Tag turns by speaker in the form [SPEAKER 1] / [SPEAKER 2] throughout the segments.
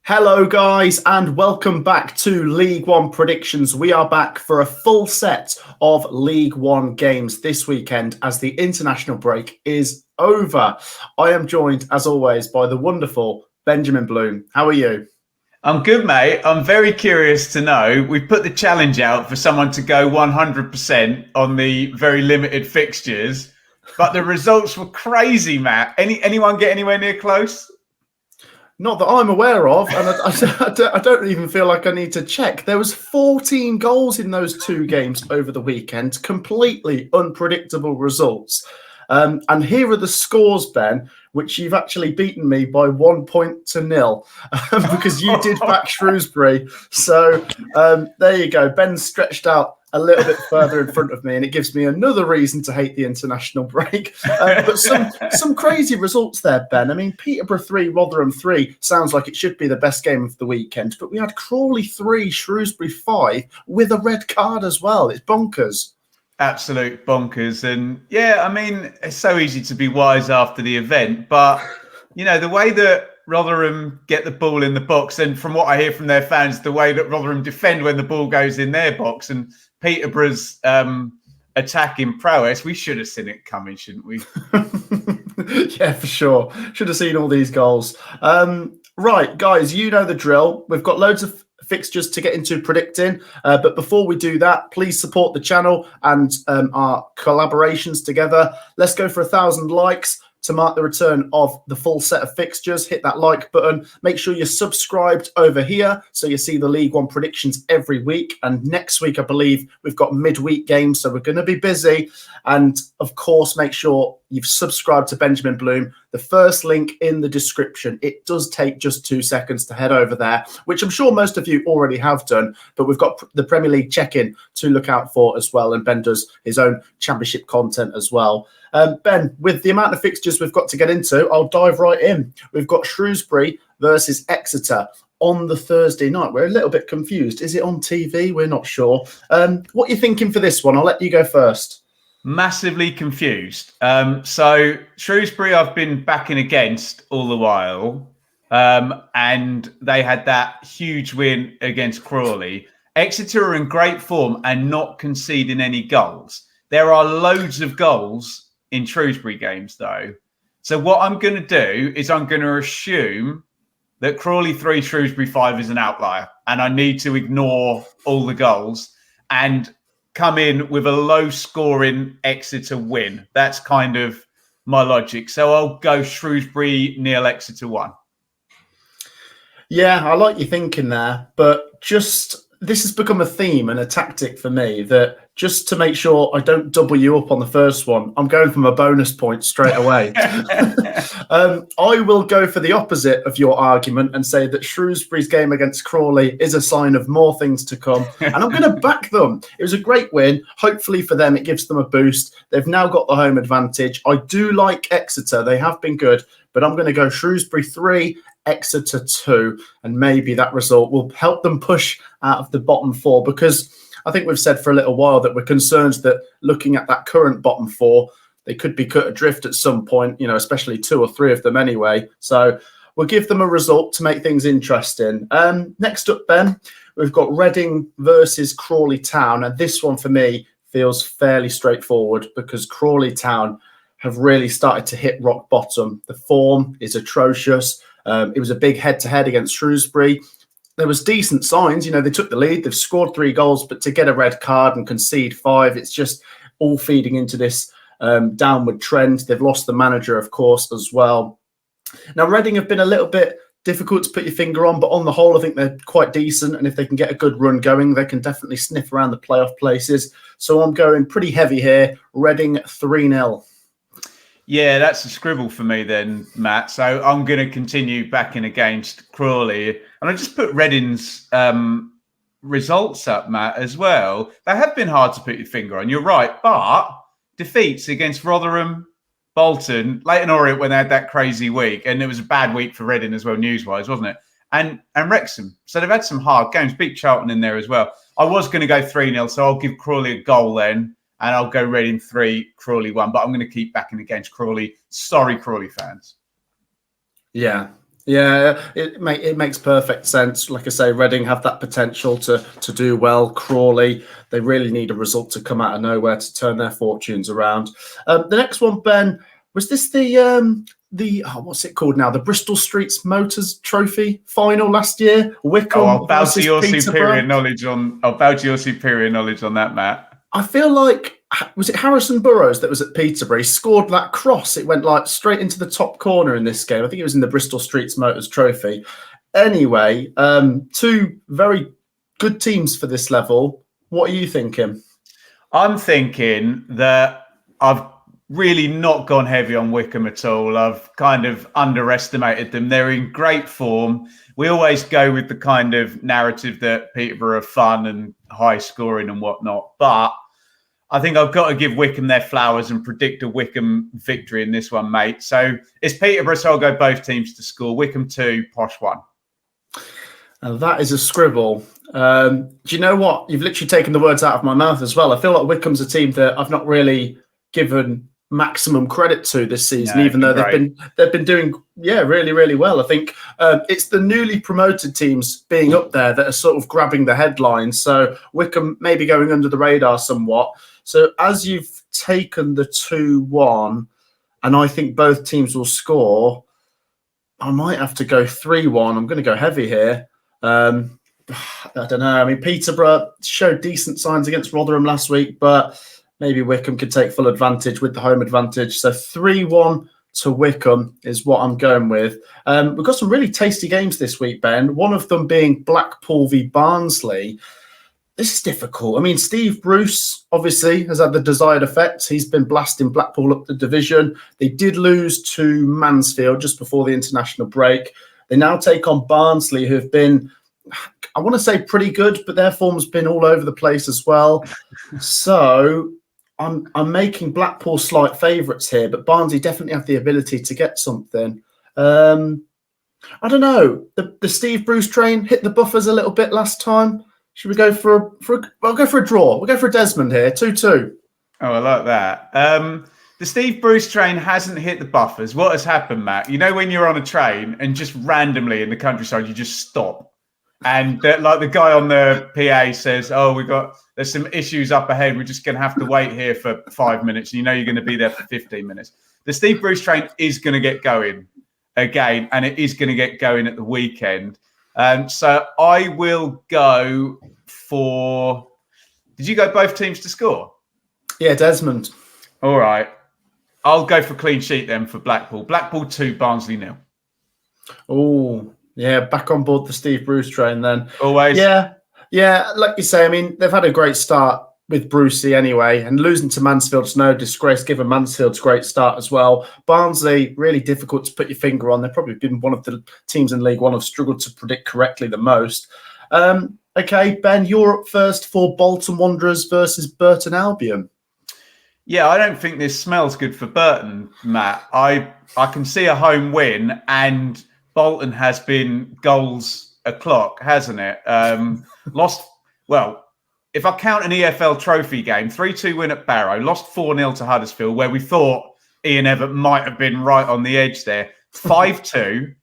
[SPEAKER 1] Hello guys and welcome back to League One predictions. We are back for a full set of League One games this weekend as the international break is over. I am joined as always by the wonderful Benjamin Bloom. How are you?
[SPEAKER 2] I'm good, mate. I'm very curious to know. We've put the challenge out for someone to go 100% on the very limited fixtures, but the results were crazy, Matt. Anyone get anywhere near close?
[SPEAKER 1] Not that I'm aware of, and I don't even feel like I need to check. There was 14 goals in those two games over the weekend. Completely unpredictable results. And here are the scores, Ben, which you've actually beaten me by 1-0 because you did back Shrewsbury. So there you go. Ben's stretched out a little bit further in front of me, and it gives me another reason to hate the international break. But some crazy results there, Ben. I mean, Peterborough 3, Rotherham 3 sounds like it should be the best game of the weekend, but we had Crawley 3, Shrewsbury 5 with a red card as well. It's bonkers.
[SPEAKER 2] Absolute bonkers. And yeah, I mean, it's so easy to be wise after the event, but you know, the way that Rotherham get the ball in the box, and from what I hear from their fans, the way that Rotherham defend when the ball goes in their box, and Peterborough's attacking prowess, we should have seen it coming, shouldn't we?
[SPEAKER 1] Yeah, for sure. Should have seen all these goals. Right, guys, you know the drill. We've got loads of fixtures to get into predicting. But before we do that, please support the channel and our collaborations together. Let's go for 1,000 likes to mark the return of the full set of fixtures. Hit that like button. Make sure you're subscribed over here so you see the League One predictions every week. And next week, I believe we've got midweek games, so we're going to be busy. And of course, make sure you've subscribed to Benjamin Bloom. The first link in the description. It does take just 2 seconds to head over there, which I'm sure most of you already have done. But we've got the Premier League check-in to look out for as well. And Ben does his own championship content as well. Ben, with the amount of fixtures we've got to get into, I'll dive right in. We've got Shrewsbury versus Exeter on the Thursday night. We're a little bit confused. Is it on TV? We're not sure. What are you thinking for this one? I'll let you go first.
[SPEAKER 2] Massively confused. So Shrewsbury I've been backing against all the while. And they had that huge win against Crawley. Exeter are in great form and not conceding any goals. There are loads of goals in Shrewsbury games, though. So what I'm going to do is I'm going to assume that Crawley 3, Shrewsbury 5 is an outlier, and I need to ignore all the goals and come in with a low-scoring Exeter win. That's kind of my logic. So I'll go Shrewsbury 0, Exeter 1.
[SPEAKER 1] Yeah, I like your thinking there, but this has become a theme and a tactic for me that just to make sure I don't double you up on the first one, I'm going from a bonus point straight away. I will go for the opposite of your argument and say that Shrewsbury's game against Crawley is a sign of more things to come. And I'm going to back them. It was a great win. Hopefully for them, it gives them a boost. They've now got the home advantage. I do like Exeter. They have been good, but I'm going to go Shrewsbury 3, Exeter 2, and maybe that result will help them push out of the bottom four, because I think we've said for a little while that we're concerned that looking at that current bottom four, they could be cut adrift at some point, especially 2 or 3 of them anyway. So we'll give them a result to make things interesting. Next up, Ben, we've got Reading versus Crawley Town. And this one for me feels fairly straightforward because Crawley Town have really started to hit rock bottom. The form is atrocious. It was a big head-to-head against Shrewsbury. There was decent signs. They took the lead. They've scored 3 goals, but to get a red card and concede 5, it's just all feeding into this downward trend. They've lost the manager, of course, as well. Now, Reading have been a little bit difficult to put your finger on, but on the whole, I think they're quite decent. And if they can get a good run going, they can definitely sniff around the playoff places. So I'm going pretty heavy here. Reading 3-0.
[SPEAKER 2] Yeah, that's a scribble for me then, Matt. So I'm going to continue backing against Crawley. And I just put Reading's results up, Matt, as well. They have been hard to put your finger on. You're right. But defeats against Rotherham, Bolton, Leyton, Orient when they had that crazy week. And it was a bad week for Reading as well, news-wise, wasn't it? And Wrexham. So they've had some hard games. Beat Charlton in there as well. I was going to go 3-0, so I'll give Crawley a goal then. And I'll go Reading 3, Crawley 1. But I'm going to keep backing against Crawley. Sorry, Crawley fans.
[SPEAKER 1] Yeah, Yeah, it makes perfect sense. Like I say, Reading have that potential to do well. Crawley, they really need a result to come out of nowhere to turn their fortunes around. The next one, Ben, was this the what's it called now? The Bristol Streets Motors Trophy final last year. Wycombe
[SPEAKER 2] I'll bow to
[SPEAKER 1] versus
[SPEAKER 2] your
[SPEAKER 1] Peterborough.
[SPEAKER 2] I'll bow to your superior knowledge on that, Matt.
[SPEAKER 1] I feel like, was it Harrison Burrows that was at Peterborough? He scored that cross. It went like straight into the top corner in this game. I think it was in the Bristol Streets Motors Trophy. Anyway, two very good teams for this level. What are you thinking?
[SPEAKER 2] I'm thinking that I've really not gone heavy on Wycombe at all. I've kind of underestimated them. They're in great form. We always go with the kind of narrative that Peterborough are fun and high scoring and whatnot. But I think I've got to give Wycombe their flowers and predict a Wycombe victory in this one, mate. So it's Peterborough, so I'll go both teams to score. Wycombe 2, Posh 1.
[SPEAKER 1] That is a scribble. Do you know what? You've literally taken the words out of my mouth as well. I feel like Wycombe's a team that I've not really given maximum credit to this season, even though they've been doing really, really well. I think it's the newly promoted teams being up there that are sort of grabbing the headlines. So Wycombe maybe going under the radar somewhat. So as you've taken the 2-1, and I think both teams will score, I might have to go 3-1. I'm going to go heavy here. I don't know. I mean, Peterborough showed decent signs against Rotherham last week, but maybe Wycombe could take full advantage with the home advantage. So 3-1 to Wycombe is what I'm going with. We've got some really tasty games this week, Ben. One of them being Blackpool v Barnsley. This is difficult. I mean, Steve Bruce obviously has had the desired effect. He's been blasting Blackpool up the division. They did lose to Mansfield just before the international break. They now take on Barnsley, who have been, I want to say, pretty good, but their form's been all over the place as well. So I'm making Blackpool slight favourites here, but Barnsley definitely have the ability to get something. I don't know. The Steve Bruce train hit the buffers a little bit last time. Should we go for I'll go for a draw. We'll go for a Desmond here, 2-2.
[SPEAKER 2] Oh, I like that. The Steve Bruce train hasn't hit the buffers. What has happened, Matt? You know when you're on a train and just randomly in the countryside, you just stop. And like the guy on the PA says, there's some issues up ahead. We're just going to have to wait here for 5 minutes. You know you're going to be there for 15 minutes. The Steve Bruce train is going to get going again, and it is going to get going at the weekend. So I will go for... Did you go both teams to score?
[SPEAKER 1] Yeah, Desmond.
[SPEAKER 2] All right. I'll go for clean sheet then for Blackpool. Blackpool 2, Barnsley 0.
[SPEAKER 1] Oh, yeah, back on board the Steve Bruce train then.
[SPEAKER 2] Always.
[SPEAKER 1] Yeah, like you say, I mean, they've had a great start with Brucey anyway, and losing to Mansfield's no disgrace, given Mansfield's great start as well. Barnsley, really difficult to put your finger on. They've probably been one of the teams in League One who've struggled to predict correctly the most. Okay, Ben, you're up first for Bolton Wanderers versus Burton Albion.
[SPEAKER 2] Yeah, I don't think this smells good for Burton, Matt. I can see a home win, and Bolton has been goals o'clock, hasn't it? If I count an EFL trophy game, 3-2 win at Barrow, lost 4-0 to Huddersfield, where we thought Ian Evatt might have been right on the edge there. 5-2,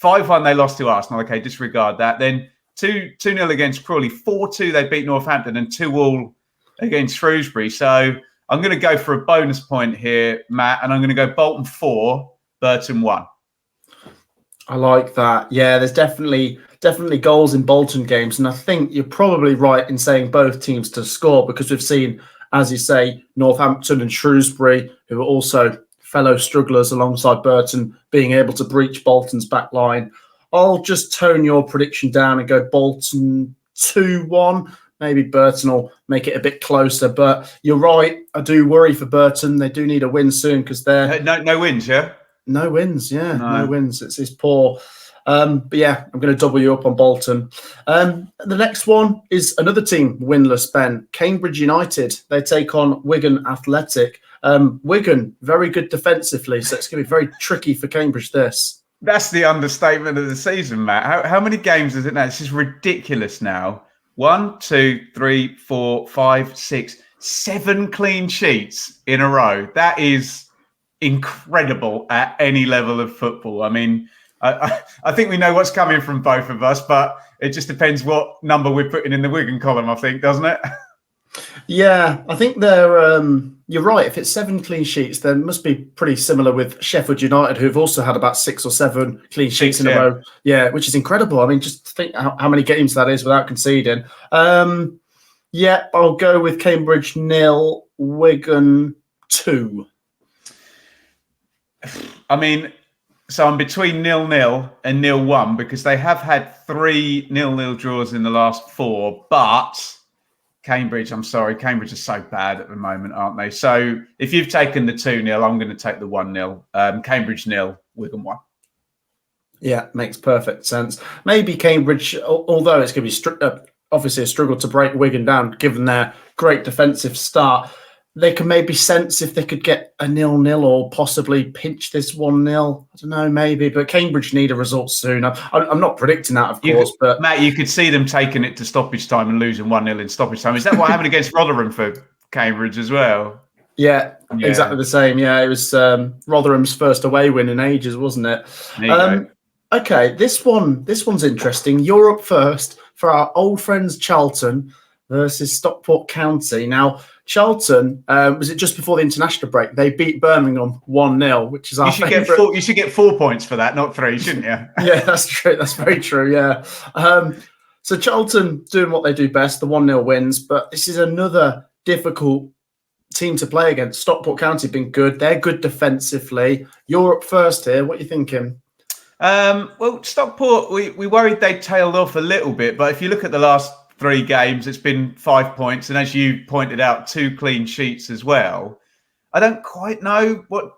[SPEAKER 2] 5-1 they lost to Arsenal. Okay, disregard that. Then 2-0 against Crawley, 4-2 they beat Northampton, and 2-2 against Shrewsbury. So I'm going to go for a bonus point here, Matt, and I'm going to go Bolton 4, Burton 1.
[SPEAKER 1] I like that. Yeah, there's definitely goals in Bolton games. And I think you're probably right in saying both teams to score, because we've seen, as you say, Northampton and Shrewsbury, who are also fellow strugglers alongside Burton, being able to breach Bolton's back line. I'll just tone your prediction down and go Bolton 2-1. Maybe Burton will make it a bit closer. But you're right. I do worry for Burton. They do need a win soon because they're...
[SPEAKER 2] No wins, yeah?
[SPEAKER 1] No wins, yeah. No wins. It's poor. But yeah, I'm going to double you up on Bolton. The next one is another team winless, Ben. Cambridge United. They take on Wigan Athletic. Wigan, very good defensively, so it's going to be very tricky for Cambridge, this.
[SPEAKER 2] That's the understatement of the season, Matt. How many games is it now? It's just ridiculous now. 1, 2, 3, 4, 5, 6, 7 clean sheets in a row. That is incredible at any level of football. I mean, I think we know what's coming from both of us, but it just depends what number we're putting in the Wigan column, I think, doesn't it?
[SPEAKER 1] Yeah, I think they're. You're right. If it's 7 clean sheets, then must be pretty similar with Sheffield United, who've also had about 6 or 7 clean sheets in a row. Yeah, which is incredible. I mean, just think how many games that is without conceding. Yeah, I'll go with Cambridge 0, Wigan 2.
[SPEAKER 2] I mean, so I'm between 0-0 and 0-1 because they have had 3 0-0 draws in the last 4, but Cambridge, I'm sorry, Cambridge are so bad at the moment, aren't they? So if you've taken the 2-0, I'm going to take the 1-0. Cambridge 0, Wigan 1.
[SPEAKER 1] Yeah, makes perfect sense. Maybe Cambridge, although it's going to be obviously a struggle to break Wigan down, given their great defensive start, they can maybe sense if they could get a 0-0 or possibly pinch this 1-0. I don't know, maybe. But Cambridge need a result soon. I'm not predicting that, of course. But
[SPEAKER 2] Matt, you could see them taking it to stoppage time and losing 1-0 in stoppage time. Is that what happened against Rotherham for Cambridge as well?
[SPEAKER 1] Yeah, exactly the same. Yeah, it was Rotherham's first away win in ages, wasn't it? Okay, this one's interesting. You're up first for our old friends Charlton versus Stockport County. Now, Charlton, was it just before the international break? They beat Birmingham 1-0, which is our favourite.
[SPEAKER 2] You should get 4 points for that, not 3, shouldn't you?
[SPEAKER 1] Yeah, that's true. That's very true, yeah. So Charlton doing what they do best, the 1-0 wins, but this is another difficult team to play against. Stockport County have been good. They're good defensively. You're up first here. What are you thinking?
[SPEAKER 2] Well, Stockport, we worried they tailed off a little bit, but if you look at the last 3 games, it's been 5 points, and as you pointed out, 2 clean sheets as well. I don't quite know what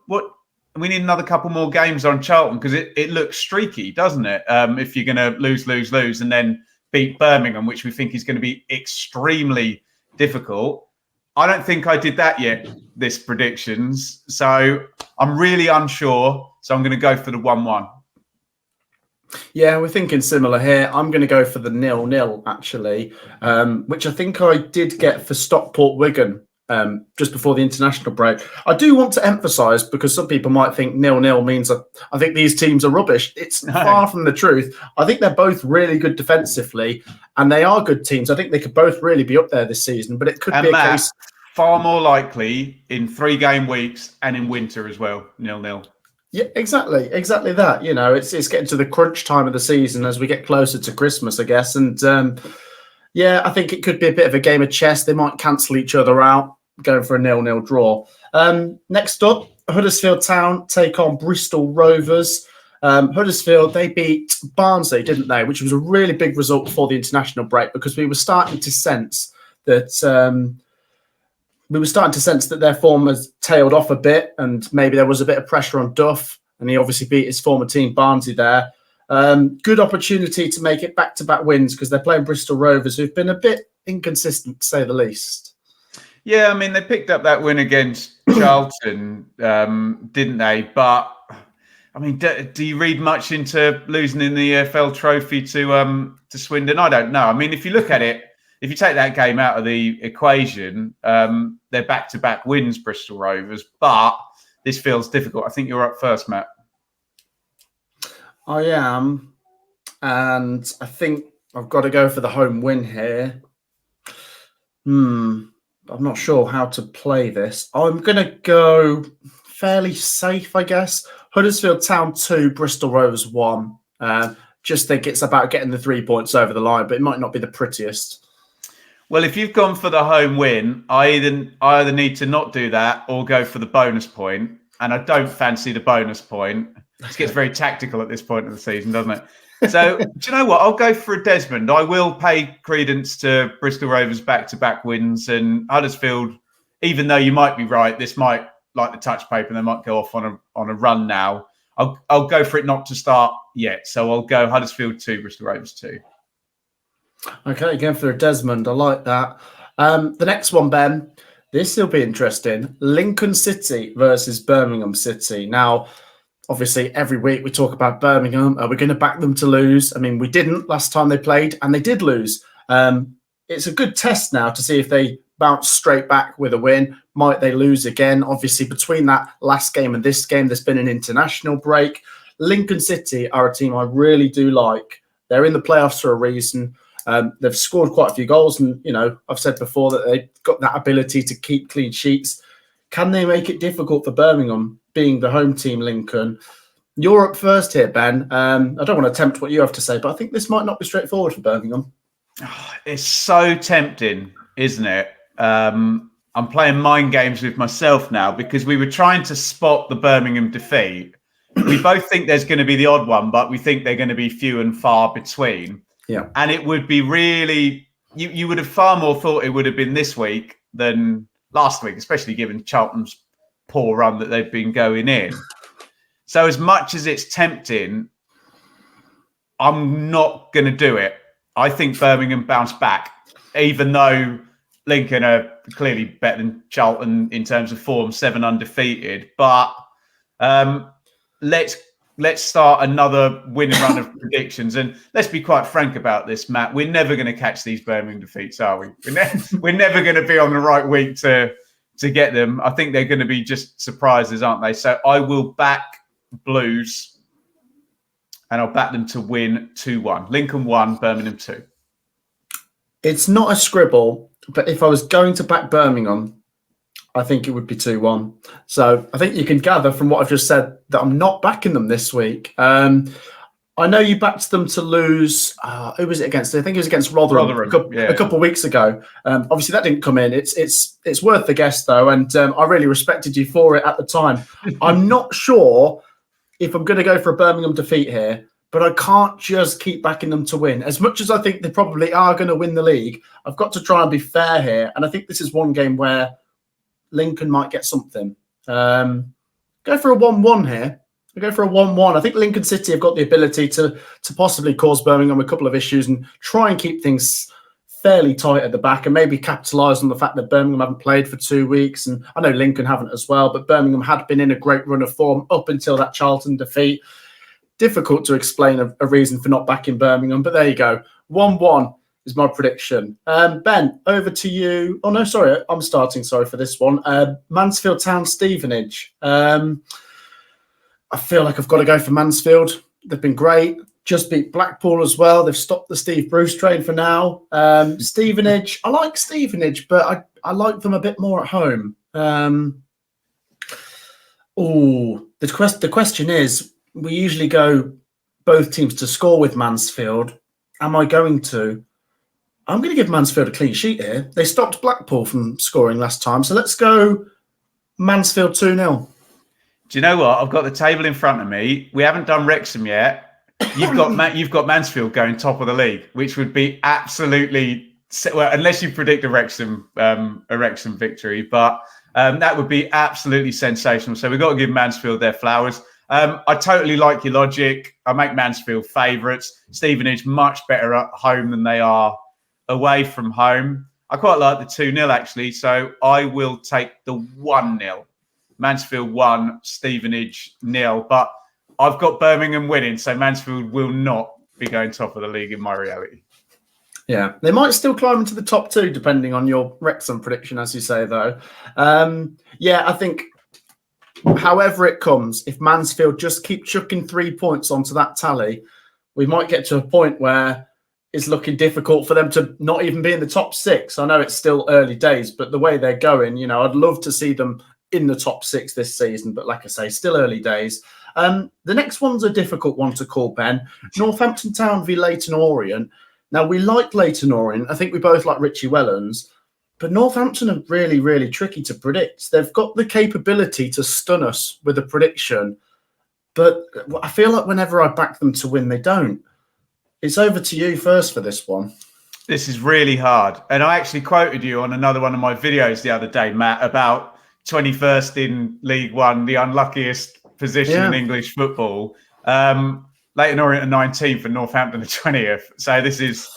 [SPEAKER 2] we need another couple more games on Charlton because it looks streaky, doesn't it? If you're going to lose, and then beat Birmingham, which we think is going to be extremely difficult. I don't think I did that yet, this predictions. So I'm really unsure. So I'm going to go for the 1-1.
[SPEAKER 1] Yeah, we're thinking similar here. I'm going to go for the 0-0, actually, which I think I did get for Stockport Wigan just before the international break. I do want to emphasise, because some people might think 0-0 means I think these teams are rubbish. It's far from the truth. I think they're both really good defensively, and they are good teams. I think they could both really be up there this season, but it could be a case...
[SPEAKER 2] far more likely in 3-game weeks and in winter as well, 0-0.
[SPEAKER 1] Yeah, exactly that. You know, it's getting to the crunch time of the season as we get closer to Christmas, I guess. And yeah, I think it could be a bit of a game of chess. They might cancel each other out, going for a 0-0 draw. Next up, Huddersfield Town take on Bristol Rovers. Huddersfield, they beat Barnsley, didn't they? Which was a really big result before the international break, because we were starting to sense that their form has tailed off a bit, and maybe there was a bit of pressure on Duff, and he obviously beat his former team, Barnsley, there. Good opportunity to make it back-to-back wins, because they're playing Bristol Rovers, who've been a bit inconsistent, to say the least.
[SPEAKER 2] Yeah, I mean, they picked up that win against Charlton, didn't they? But, I mean, do you read much into losing in the EFL trophy to Swindon? I don't know. I mean, if you look at it, if you take that game out of the equation, they're back-to-back wins, Bristol Rovers, but this feels difficult. I think you're up first, Matt.
[SPEAKER 1] I am, and I think I've got to go for the home win here. I'm not sure how to play this. I'm going to go fairly safe, I guess. Huddersfield Town 2, Bristol Rovers 1. Just think it's about getting the 3 points over the line, but it might not be the prettiest.
[SPEAKER 2] Well, if you've gone for the home win, I either need to not do that or go for the bonus point. And I don't fancy the bonus point. It gets very tactical at this point of the season, doesn't it? So, do you know what? I'll go for a Desmond. I will pay credence to Bristol Rovers back-to-back wins, and Huddersfield, even though you might be right, this might, like the touch paper, they might go off on a run now. I'll go for it not to start yet. So I'll go Huddersfield 2, Bristol Rovers 2.
[SPEAKER 1] Okay, going for a Desmond. I like that. The next one, Ben, this will be interesting. Lincoln City versus Birmingham City. Now, obviously, every week we talk about Birmingham. Are we going to back them to lose? I mean, we didn't last time they played, and they did lose. It's a good test now to see if they bounce straight back with a win. Might they lose again? Obviously, between that last game and this game, there's been an international break. Lincoln City are a team I really do like. They're in the playoffs for a reason. They've scored quite a few goals, and I've said before that they've got that ability to keep clean sheets. Can they make it difficult for Birmingham, being the home team, Lincoln? You're up first here, Ben. I don't want to tempt what you have to say, but I think this might not be straightforward for Birmingham.
[SPEAKER 2] It's so tempting, isn't it? I'm playing mind games with myself now because we were trying to spot the Birmingham defeat. We both think there's going to be the odd one, but we think they're going to be few and far between.
[SPEAKER 1] Yeah.
[SPEAKER 2] And it would be really, you would have far more thought it would have been this week than last week, especially given Charlton's poor run that they've been going in. So as much as it's tempting, I'm not going to do it. I think Birmingham bounce back, even though Lincoln are clearly better than Charlton in terms of form, 7 undefeated. But let's start another winning run of predictions. And let's be quite frank about this, Matt. We're never going to catch these Birmingham defeats, are we? We're never going to be on the right week to get them. I think they're going to be just surprises, aren't they? So I will back Blues, and I'll back them to win 2-1. Lincoln 1, Birmingham 2.
[SPEAKER 1] It's not a scribble, but if I was going to back Birmingham, I think it would be 2-1. So I think you can gather from what I've just said that I'm not backing them this week. I know you backed them to lose. Who was it against? I think it was against Rotherham a couple of weeks ago. Obviously, that didn't come in. It's worth the guess, though, and I really respected you for it at the time. I'm not sure if I'm going to go for a Birmingham defeat here, but I can't just keep backing them to win. As much as I think they probably are going to win the league, I've got to try and be fair here. And I think this is one game where Lincoln might get something. Go for a 1-1 here. I go for a 1-1. I think Lincoln City have got the ability to possibly cause Birmingham a couple of issues and try and keep things fairly tight at the back and maybe capitalise on the fact that Birmingham haven't played for 2 weeks. And I know Lincoln haven't as well, but Birmingham had been in a great run of form up until that Charlton defeat. Difficult to explain a reason for not backing Birmingham, but there you go. 1-1 is my prediction. Ben, over to you. Oh, no, sorry. I'm starting, sorry, for this one. Mansfield Town, Stevenage. I feel like I've got to go for Mansfield. They've been great. Just beat Blackpool as well. They've stopped the Steve Bruce train for now. Stevenage, I like Stevenage, but I like them a bit more at home. The question is, we usually go both teams to score with Mansfield. Am I going to? I'm going to give Mansfield a clean sheet here. They stopped Blackpool from scoring last time. So let's go Mansfield 2-0.
[SPEAKER 2] Do you know what? I've got the table in front of me. We haven't done Wrexham yet. You've got Mansfield going top of the league, which would be absolutely well, unless you predict a Wrexham victory, but that would be absolutely sensational. So we've got to give Mansfield their flowers. I totally like your logic. I make Mansfield favourites. Stevenage much better at home than they are away from home. I quite like the 2-0 actually, so I will take the 1-0. Mansfield 1, Stevenage 0. But I've got Birmingham winning, so Mansfield will not be going top of the league in my reality.
[SPEAKER 1] Yeah, they might still climb into the top 2, depending on your Wrexham prediction, as you say, though. I think however it comes, if Mansfield just keep chucking 3 points onto that tally, we might get to a point where it's looking difficult for them to not even be in the top 6. I know it's still early days, but the way they're going, I'd love to see them in the top 6 this season. But like I say, still early days. The next one's a difficult one to call, Ben. Northampton Town v Leyton Orient. Now, we like Leyton Orient. I think we both like Richie Wellens. But Northampton are really, really tricky to predict. They've got the capability to stun us with a prediction. But I feel like whenever I back them to win, they don't. It's over to you first for this one.
[SPEAKER 2] This is really hard. And I actually quoted you on another one of my videos the other day, Matt, about 21st in League One, the unluckiest position in English football. Leyton Orient are 19th and Northampton are 20th. So this is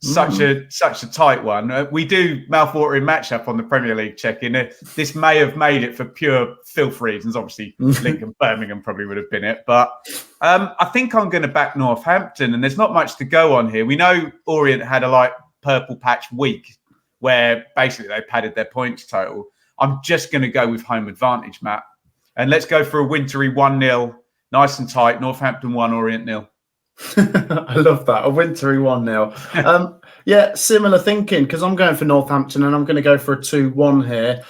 [SPEAKER 2] such a tight one. We do mouth-watering matchup on the Premier League check-in. This may have made it for pure filth reasons. Obviously, Lincoln, Birmingham probably would have been it. But I think I'm going to back Northampton, and there's not much to go on here. We know Orient had a purple patch week where basically they padded their points total. I'm just going to go with home advantage, Matt. And let's go for a wintry 1-0 nice and tight. Northampton 1, Orient 0.
[SPEAKER 1] I love that. A wintry 1-0. Yeah, similar thinking, because I'm going for Northampton and I'm going to go for a 2-1 here.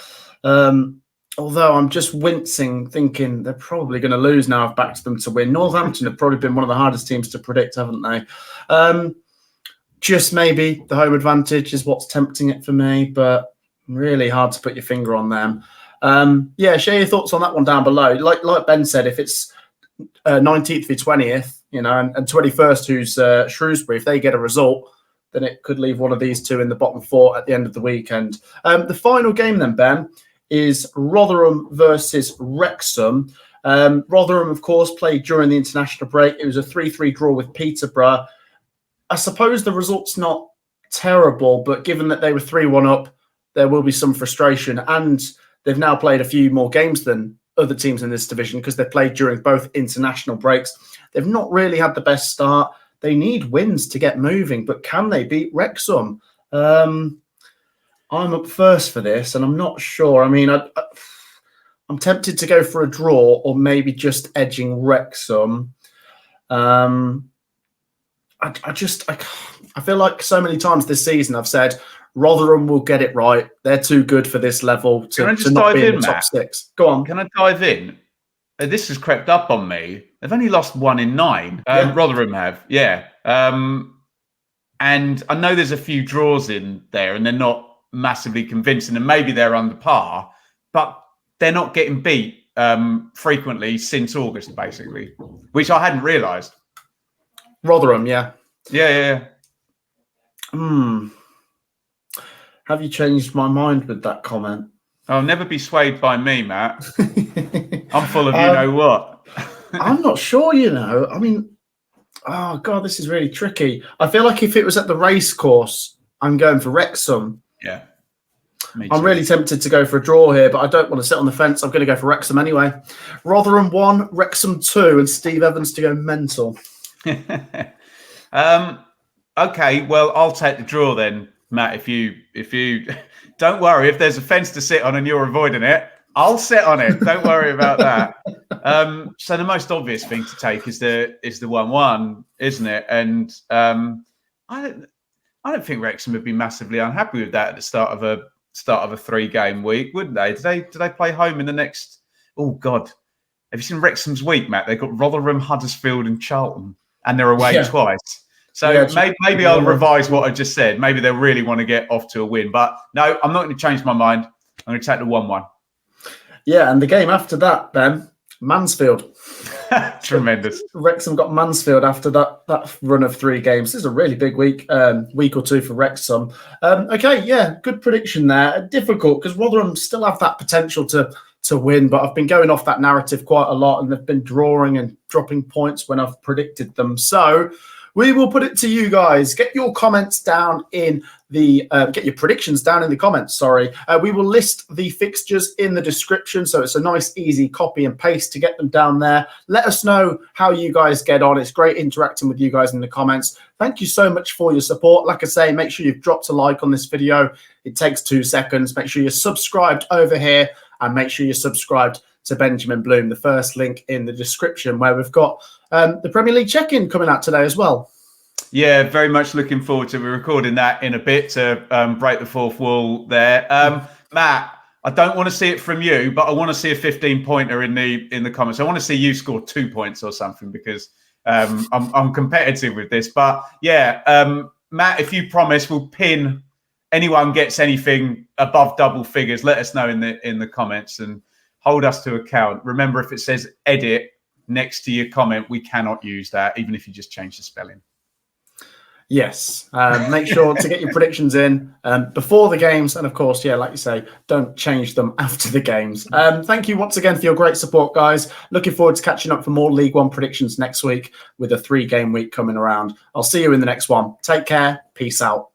[SPEAKER 1] Although I'm just wincing, thinking they're probably going to lose now. I've backed them to win. Northampton have probably been one of the hardest teams to predict, haven't they? Just maybe the home advantage is what's tempting it for me, but really hard to put your finger on them. Yeah, share your thoughts on that one down below. Like Ben said, if it's 19th for 20th, and 21st, who's Shrewsbury, if they get a result, then it could leave one of these two in the bottom 4 at the end of the weekend. The final game then, Ben, is Rotherham versus Wrexham. Rotherham, of course, played during the international break. It was a 3-3 draw with Peterborough. I suppose the result's not terrible, but given that they were 3-1 up, there will be some frustration. And they've now played a few more games than other teams in this division because they've played during both international breaks. They've not really had the best start. They need wins to get moving, but can they beat Wrexham? I'm up first for this, and I'm not sure. I mean, I'm tempted to go for a draw or maybe just edging Wrexham. I feel like so many times this season I've said Rotherham will get it right. They're too good for this level to not be in the top 6. Go on.
[SPEAKER 2] Can I dive in? This has crept up on me. They've only lost 1 in 9. Rotherham have, yeah. And I know there's a few draws in there and they're not massively convincing, and maybe they're under par, but they're not getting beat frequently since August, basically, which I hadn't realised.
[SPEAKER 1] Rotherham, yeah.
[SPEAKER 2] Yeah.
[SPEAKER 1] Have you changed my mind with that comment?
[SPEAKER 2] I'll never be swayed by me, Matt. I'm full of you-know-what.
[SPEAKER 1] I'm not sure, I mean, oh, God, this is really tricky. I feel like if it was at the race course, I'm going for Wrexham.
[SPEAKER 2] Yeah.
[SPEAKER 1] I'm really tempted to go for a draw here, but I don't want to sit on the fence. I'm going to go for Wrexham anyway. Rotherham 1, Wrexham 2, and Steve Evans to go mental.
[SPEAKER 2] Okay, well, I'll take the draw then, Matt. If you don't worry, if there's a fence to sit on and you're avoiding it, I'll sit on it. Don't worry about that. So the most obvious thing to take is the 1-1, isn't it? And I don't think Wrexham would be massively unhappy with that at the start of a 3-game week, would they? Do they play home in the next? Oh God, have you seen Wrexham's week, Matt? They've got Rotherham, Huddersfield, and Charlton, and they're away twice. So maybe I'll revise what I just said. Maybe they'll really want to get off to a win. But no, I'm not going to change my mind. I'm going to take the 1-1.
[SPEAKER 1] Yeah, and the game after that, Ben, Mansfield.
[SPEAKER 2] Tremendous.
[SPEAKER 1] Wrexham got Mansfield after that run of 3 games. This is a really big week or two for Wrexham. Okay, yeah, good prediction there. Difficult because Rotherham still have that potential to win, but I've been going off that narrative quite a lot, and they've been drawing and dropping points when I've predicted them. So we will put it to you guys. Get your comments down in the get your predictions down in the comments. Sorry, we will list the fixtures in the description, so it's a nice, easy copy and paste to get them down there. Let us know how you guys get on. It's great interacting with you guys in the comments. Thank you so much for your support. Like I say, make sure you've dropped a like on this video. It takes 2 seconds. Make sure you're subscribed over here, and make sure you're subscribed to Benjamin Bloom, the first link in the description, where we've got the Premier League check-in coming out today as well.
[SPEAKER 2] Yeah, very much looking forward to recording that in a bit to break the fourth wall there. Matt, I don't want to see it from you, but I want to see a 15-pointer in the comments. I want to see you score 2 points or something, because I'm competitive with this. But yeah, Matt, if you promise, we'll pin anyone gets anything above double figures. Let us know in the comments and hold us to account. Remember, if it says edit next to your comment, we cannot use that, even if you just change the spelling.
[SPEAKER 1] Yes. Make sure to get your predictions in before the games. And of course, yeah, like you say, don't change them after the games. Thank you once again for your great support, guys. Looking forward to catching up for more League One predictions next week with a 3-game week coming around. I'll see you in the next one. Take care. Peace out.